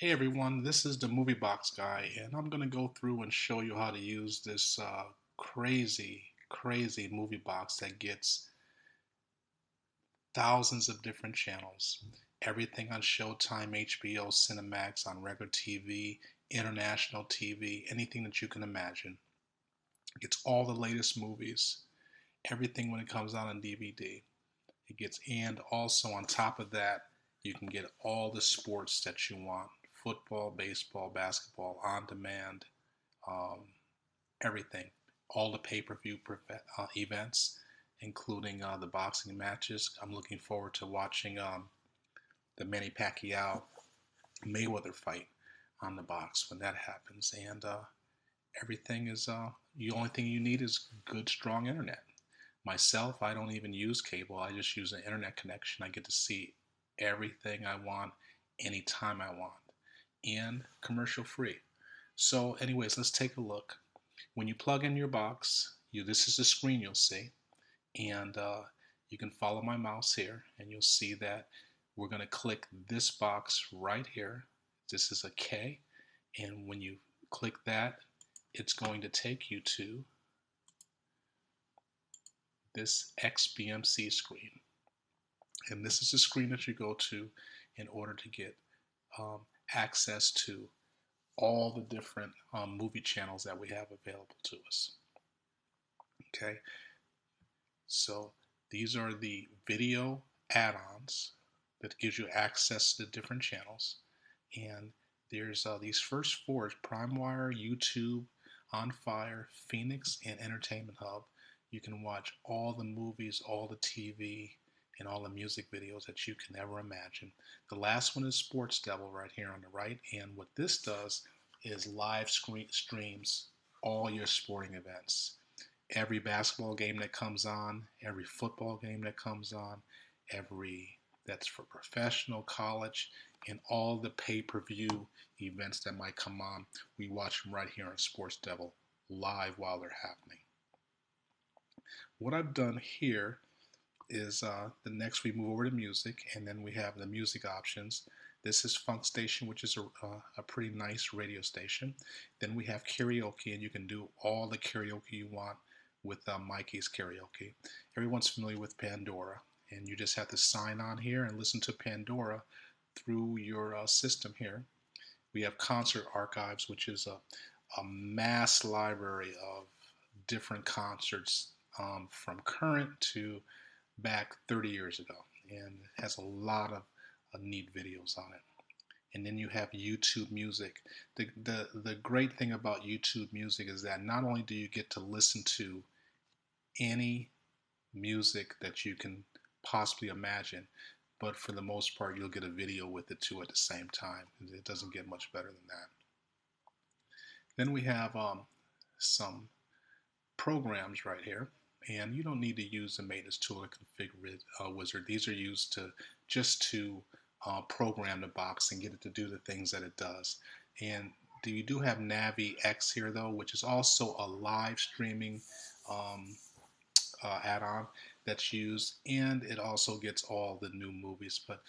Hey everyone, this is the Movie Box Guy, and I'm going to go through and show you how to use this crazy movie box that gets thousands of different channels. Everything on Showtime, HBO, Cinemax, on regular TV, international TV, anything that you can imagine. It gets all the latest movies, everything when it comes out on DVD. It gets, and also on top of that, you can get all the sports that you want: football, baseball, basketball, on demand, um, everything. All the pay per view events, including the boxing matches. I'm looking forward to watching the Manny Pacquiao Mayweather fight on the box when that happens. And everything is, the only thing you need is good, strong internet. Myself, I don't even use cable. I just use an internet connection. I get to see everything I want anytime I want and commercial free. So, anyways, let's take a look. When you plug in your box, this is the screen you'll see, and you can follow my mouse here, and you'll see that we're going to click this box right here. This is a K, and when you click that, it's going to take you to this XBMC screen. And this is the screen that you go to in order to get um, access to all the different movie channels that we have available to us. Okay, so these are the video add-ons that gives you access to the different channels. And there's these first four: PrimeWire, YouTube, On Fire, Phoenix, and Entertainment Hub. You can watch all the movies, all the TV, and all the music videos that you can ever imagine. The last one is Sports Devil right here on the right. And what this does is live streams all your sporting events. Every basketball game that comes on, every football game that comes on, every that's for professional, college, and all the pay-per-view events that might come on. We watch them right here on Sports Devil live while they're happening. What I've done here is the next we move over to music, and then we have the music options. This is Funk Station, which is a pretty nice radio station. Then we have karaoke, and you can do all the karaoke you want with Mikey's Karaoke. Everyone's familiar with Pandora, and you just have to sign on here and listen to Pandora through your system here. We have Concert Archives, which is a mass library of different concerts from current to back 30 years ago, and it has a lot of neat videos on it. And then you have YouTube Music. The great thing about YouTube Music is that not only do you get to listen to any music that you can possibly imagine, but for the most part, you'll get a video with it too at the same time. It doesn't get much better than that. Then we have some programs right here, and you don't need to use the maintenance tool or configure wizard. These are used to program the box and get it to do the things that it does. And you do have Navi X here though, which is also a live streaming add-on that's used, and it also gets all the new movies, but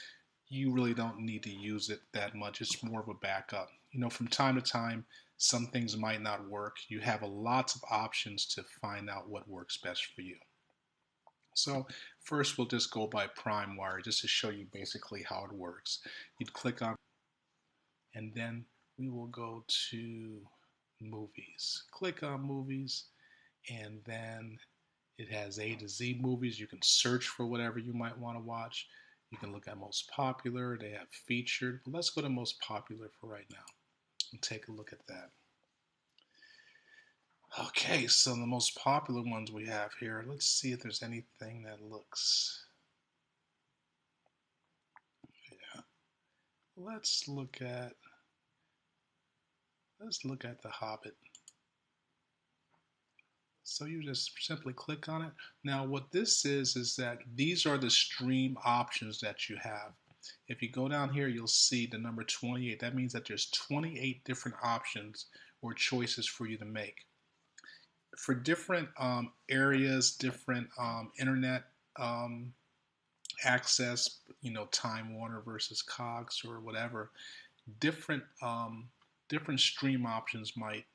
you really don't need to use it that much. It's more of a backup. From time to time, some things might not work. You have lots of options to find out what works best for you. So first we'll just go by PrimeWire just to show you basically how it works. You'd click on, and then we will go to movies. Click on movies, and then it has A to Z movies. You can search for whatever you might want to watch. You can look at most popular. They have featured. But let's go to most popular for right now and take a look at that. Okay, so the most popular ones we have here. Let's see if there's anything that looks. Yeah. Let's look at The Hobbit. So you just simply click on it. Now what this is that these are the stream options that you have. If you go down here, you'll see the number 28. That means that there's 28 different options or choices for you to make. For different areas, different internet access, Time Warner versus Cox or whatever, different different stream options might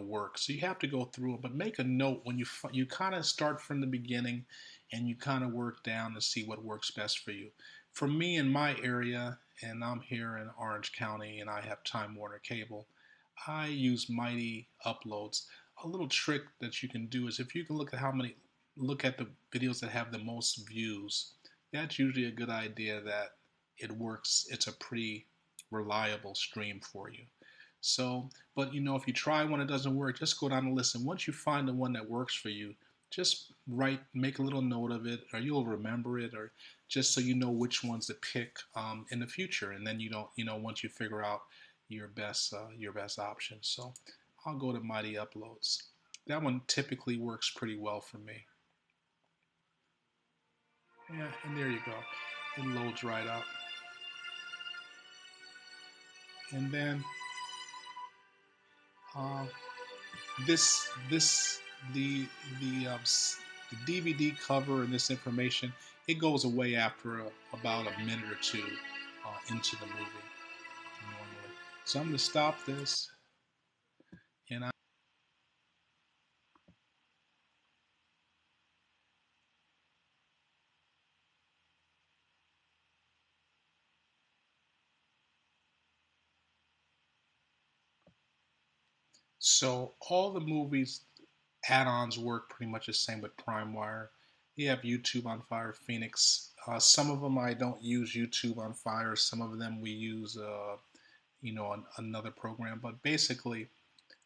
work. So you have to go through it, but make a note when you kind of start from the beginning and you kind of work down to see what works best for you. For me in my area, and I'm here in Orange County and I have Time Warner Cable, I use Mighty Uploads. A little trick that you can do is if you can look at the videos that have the most views, that's usually a good idea that it works. It's a pretty reliable stream for you. So, but if you try one that doesn't work, just go down the list. And once you find the one that works for you, just make a little note of it, or you'll remember it, or just so you know which ones to pick in the future. And then you don't, once you figure out your best option. So, I'll go to Mighty Uploads. That one typically works pretty well for me. Yeah, and there you go. It loads right up. And then this the DVD cover and this information, it goes away after about a minute or two into the movie normally. So I'm going to stop this, and so all the movies add-ons work pretty much the same with PrimeWire. You have YouTube on Fire Phoenix. Some of them I don't use YouTube on Fire. Some of them we use another program. But basically,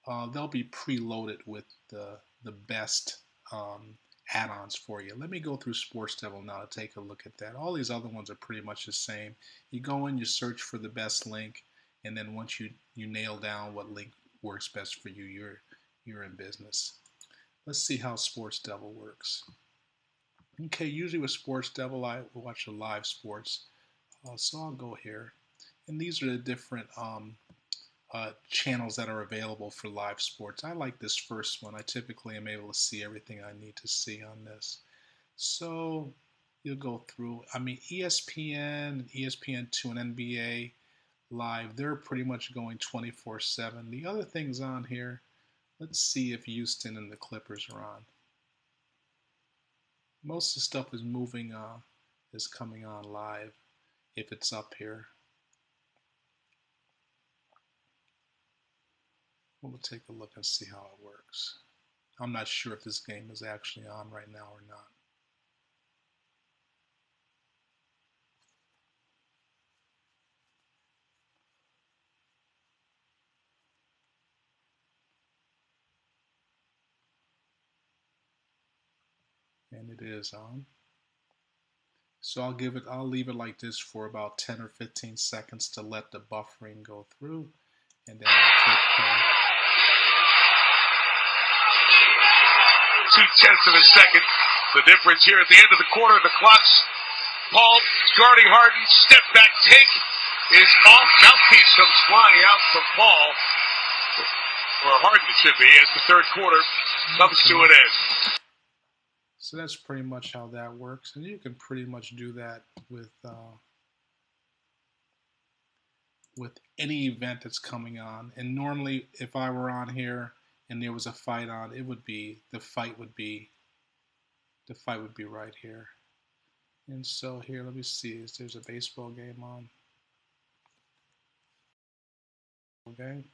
they'll be preloaded with the best add-ons for you. Let me go through Sports Devil now to take a look at that. All these other ones are pretty much the same. You go in, you search for the best link, and then once you nail down what link works best for you, you're in business. Let's see how Sports Devil works. Okay, usually with Sports Devil, I watch the live sports. So I'll go here. And these are the different channels that are available for live sports. I like this first one. I typically am able to see everything I need to see on this. So you'll go through. I mean, ESPN, ESPN2, and NBA Live, they're pretty much going 24/7. The other things on here, let's see if Houston and the Clippers are on. Most of the stuff is is coming on live if it's up here. We'll take a look and see how it works. I'm not sure if this game is actually on right now or not. And it is on. So I'll leave it like this for about 10 or 15 seconds to let the buffering go through, and then I'll click play. 0.2 of a second. The difference here at the end of the quarter, the clock's Paul guarding Harden, step back take is off. Mouthpiece comes flying out from Paul, or Harden it should be, as the third quarter comes to an end. So that's pretty much how that works, and you can pretty much do that with any event that's coming on. And normally, if I were on here and there was a fight on, the fight would be right here. And so here, let me see, there's a baseball game on. Okay.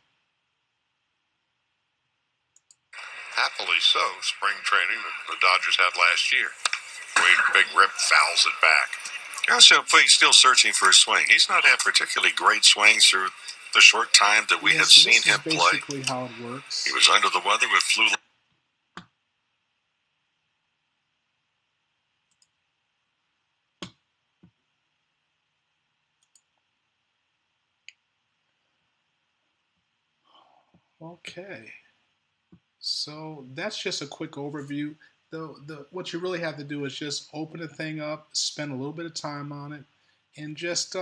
Happily so, spring training that the Dodgers had last year. Wade Big Rip fouls it back. Yasiel Puig's still searching for his swing. He's not had particularly great swings through the short time that we have seen him play. Basically how it works. He was under the weather with flu. Okay. So that's just a quick overview. What you really have to do is just open the thing up, spend a little bit of time on it, and just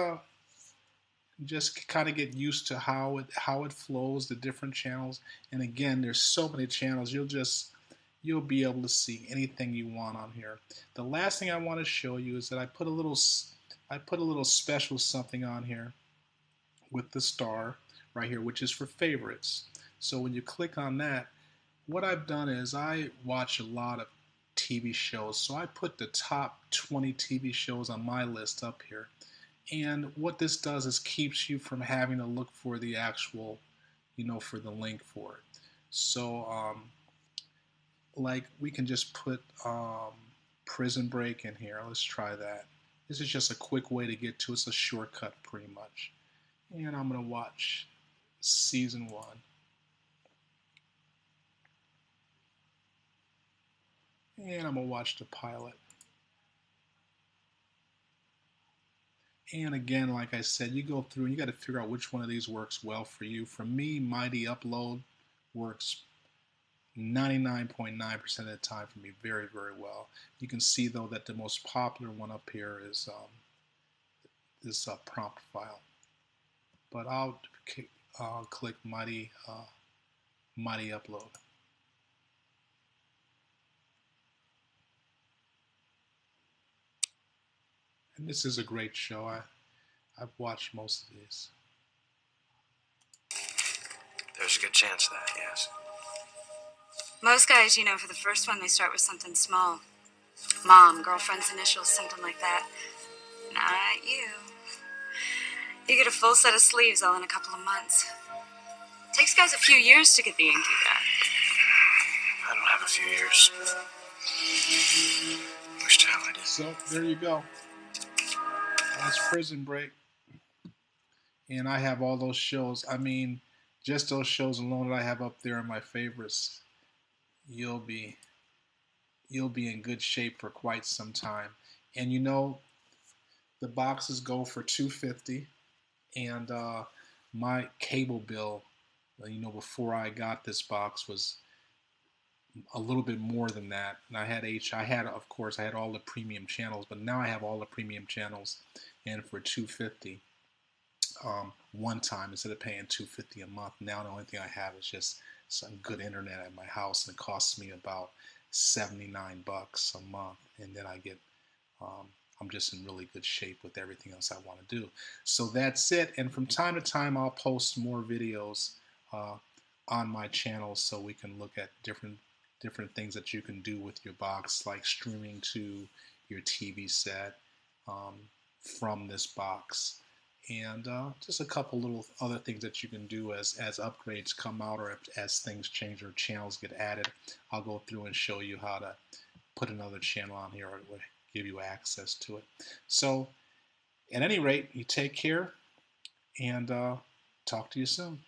kind of get used to how it flows, the different channels. And again, there's so many channels. You'll be able to see anything you want on here. The last thing I want to show you is that I put a little special something on here. with the star right here, which is for favorites. So when you click on that, what I've done is I watch a lot of TV shows. So I put the top 20 TV shows on my list up here. And what this does is keeps you from having to look for the actual, for the link for it. So, like we can just put Prison Break in here. Let's try that. This is just a quick way to get to it. It's a shortcut pretty much. And I'm going to watch season 1. And I'm going to watch the pilot. And again, like I said, you go through and you got to figure out which one of these works well for you. For me, Mighty Upload works 99.9% of the time for me very, very well. You can see though that the most popular one up here is this prompt file. But I'll click Mighty Upload. And this is a great show. I've watched most of these. There's a good chance of that, yes. Most guys, for the first one, they start with something small. Mom, girlfriend's initials, something like that. Not you. You get a full set of sleeves all in a couple of months. Takes guys a few years to get the ink you got. I don't have a few years. Wish to hell I did. So, there you go. That's Prison Break. And I have all those shows. I mean, just those shows alone that I have up there are my favorites. You'll be in good shape for quite some time. And the boxes go for $250, and my cable bill, before I got this box was a little bit more than that. And I had of course all the premium channels, but now I have all the premium channels, and for $250 one time instead of paying $250 a month. Now the only thing I have is just some good internet at my house, and it costs me about $79 a month, and then I get I'm just in really good shape with everything else I want to do. So that's it. And from time to time I'll post more videos on my channel, so we can look at different things that you can do with your box, like streaming to your TV set from this box, and just a couple little other things that you can do as upgrades come out, or as things change or channels get added. I'll go through and show you how to put another channel on here, or give you access to it. So at any rate, you take care, and talk to you soon.